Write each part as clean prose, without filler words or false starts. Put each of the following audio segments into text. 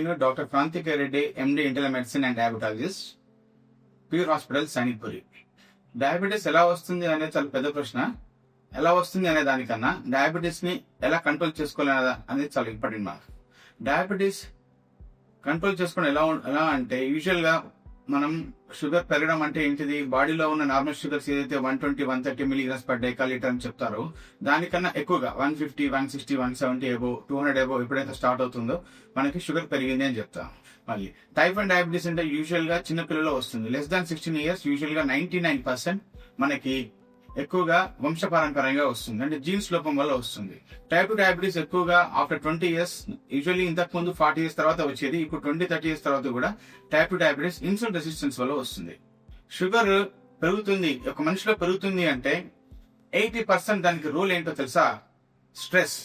నేను doctor Kranthikeya Reddy, MD internal medicine and diabetologist, Pure hospital, Sainikpuri. Diabetes ఎలా వస్తుంది అనేది చాలా పెద్ద ప్రశ్న. ఎలా వస్తుంది అనే దానికన్నా డయాబెటీస్ ని ఎలా కంట్రోల్ చేసుకోవాలి అనేది చాలా ఇంపార్టెంట్. మాకు డయాబెటీస్ కంట్రోల్ చేసుకోవడం ఎలా అంటే, యూజువల్ గా మనం షుగర్ పెరగడం అంటే ఏంటిది, బాడీలో ఉన్న నార్మల్ షుగర్స్ ఏదైతే 120, 130 మిలీగ్రామ్స్ పర్ డెకాలీటర్ అని చెప్తారో దానికన్నా ఎక్కువగా 150, 160, 170 ఎబో, 200 ఎబో ఎప్పుడైతే స్టార్ట్ అవుతుందో మనకి షుగర్ పెరిగింది అని చెప్తాం. మళ్ళీ టైప్ 1 డయాబెటీస్ అంటే యూజువల్ గా చిన్న పిల్లల్లో వస్తుంది. లెస్ దాన్ 16 ఇయర్స్ యూజువల్ గా 99% మనకి ఎక్కువగా వంశపారంపర్యంగా వస్తుంది, అంటే జీన్స్ లోపం వల్ల వస్తుంది. టైప్ 2 డయాబెటీస్ ఎక్కువగా ఆఫ్టర్ 20 ఇయర్స్, యూజువల్లీ ఇంతకు ముందు 40 ఇయర్స్ తర్వాత వచ్చేది, ఇప్పుడు 20-30 ఇయర్స్ తర్వాత కూడా టైప్ 2 డయాబెటీస్ ఇన్సులిన్ రెసిస్టెన్స్ వల్ల వస్తుంది. షుగర్ పెరుగుతుంది, ఒక మనిషిలో పెరుగుతుంది అంటే 80% దానికి రూల్ ఏంటో తెలుసా? Stress.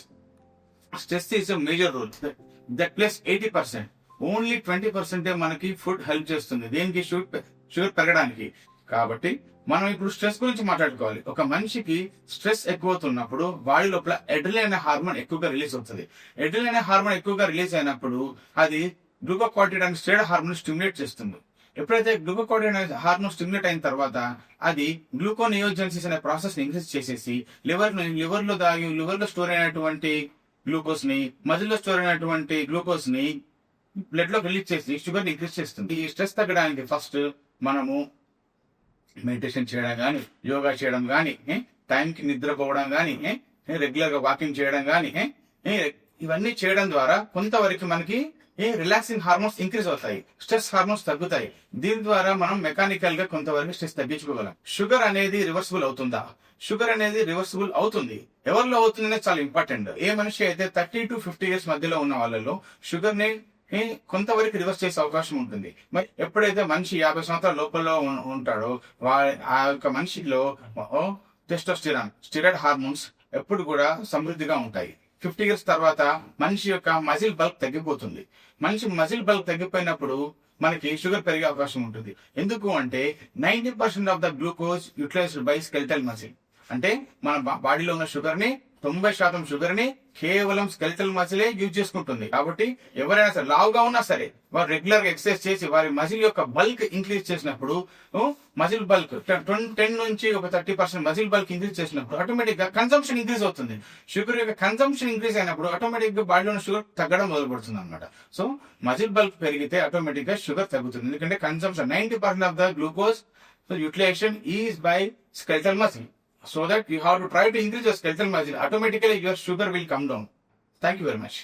Stress is a major rule. That plus 80%. Only 20% మనకి ఫుడ్ హెల్ప్ చేస్తుంది దేనికి, షుగర్ పెరగడానికి. కాబట్టి మనం ఇప్పుడు స్ట్రెస్ గురించి మాట్లాడుకోవాలి. ఒక మనిషికి స్ట్రెస్ ఎక్కువవుతున్నప్పుడు బాడీ లోపల ఎడ్రినలిన్ అనే హార్మోన్ ఎక్కువగా రిలీజ్ అవుతుంది. ఎడ్రినలిన్ అనే హార్మోన్ ఎక్కువగా రిలీజ్ అయినప్పుడు అది గ్లూకోకార్టికాయిడ్ అనే స్టెరాయిడ్ హార్మోన్ స్టిమ్యులేట్ చేస్తుంది. ఎప్పుడైతే గ్లూకోకార్టికాయిడ్ అనే హార్మోన్ స్టిమ్యులేట్ అయిన తర్వాత అది గ్లూకోనియోజెన్సిస్ అనే ప్రాసెస్ ని ఇంక్రీజ్ చేసేసి లివర్ లో స్టోర్ అయినటువంటి గ్లూకోజ్ ని, మజిల్ లో స్టోర్ అయినటువంటి గ్లూకోజ్ ని బ్లడ్ లో రిలీజ్ చేసి షుగర్ ని ఇంక్రీజ్ చేస్తుంది. ఈ స్ట్రెస్ తగ్గడానికి ఫస్ట్ మనము మెడిటేషన్ చేయడం గానీ, యోగా చేయడం గానీ, టైంకి నిద్రపోవడం గానీ, రెగ్యులర్ గా వాకింగ్ చేయడం గానీ, ఇవన్నీ చేయడం ద్వారా కొంతవరకు మనకి రిలాక్సింగ్ హార్మోన్స్ ఇంక్రీజ్ అవుతాయి, స్ట్రెస్ హార్మోన్స్ తగ్గుతాయి. దీని ద్వారా మనం మెకానికల్ గా కొంతవరకు స్ట్రెస్ తగ్గించుకోగలం. షుగర్ అనేది రివర్సిబుల్ అవుతుందా? షుగర్ అనేది రివర్సిబుల్ అవుతుంది. ఎవరిలో అవుతుంది అనేది చాలా ఇంపార్టెంట్. ఏ మనిషి అయితే 30 to 50 ఇయర్స్ మధ్యలో ఉన్న వాళ్ళలో షుగర్ ని కొంతవరకు రివర్స్ చేసే అవకాశం ఉంటుంది. మరి ఎప్పుడైతే మనిషి 50 సంవత్సరాల లోపల ఉంటాడో ఆ యొక్క మనిషిలో టెస్టోస్టెరాన్, స్టెరాయిడ్ హార్మోన్స్ ఎప్పుడు కూడా సమృద్ధిగా ఉంటాయి. 50 ఇయర్స్ తర్వాత మనిషి యొక్క మజిల్ బల్క్ తగ్గిపోతుంది. మనిషి మజిల్ బల్క్ తగ్గిపోయినప్పుడు మనకి షుగర్ పెరిగే అవకాశం ఉంటుంది. ఎందుకు అంటే 90% of the glucose utilized by skeletal muscle. అంటే మన బాడీలో ఉన్న షుగర్ ని 90% షుగర్ ని కేవలం స్కెలిటల్ మజిలే యూజ్ చేసుకుంటుంది. కాబట్టి ఎవరైనా సరే లావుగా ఉన్నా సరే వారు రెగ్యులర్ గా ఎక్సర్సైజ్ చేసి వారి మజిల్ యొక్క బల్క్ ఇంక్రీజ్ చేసినప్పుడు, మజిల్ బల్క్ 10 నుంచి ఒక 30% మజిల్ బల్క్ ఇంక్రీజ్ చేసినప్పుడు ఆటోమేటిక్ గా కన్సంప్షన్ ఇంక్రీజ్ అవుతుంది. షుగర్ యొక్క కన్సంప్షన్ ఇంక్రీజ్ అయినప్పుడు ఆటోమేటిక్ గా బాడీలో ఉన్న షుగర్ తగ్గడం మొదలుపడుతుంది అనమాట. సో మజిల్ బల్క్ పెరిగితే ఆటోమేటిక్ గా షుగర్ తగ్గుతుంది. ఎందుకంటే consumption 90% of the glucose utilization is by skeletal muscle. So that you have to try to increase your skeletal muscle. Automatically your sugar will come down. Thank you very much.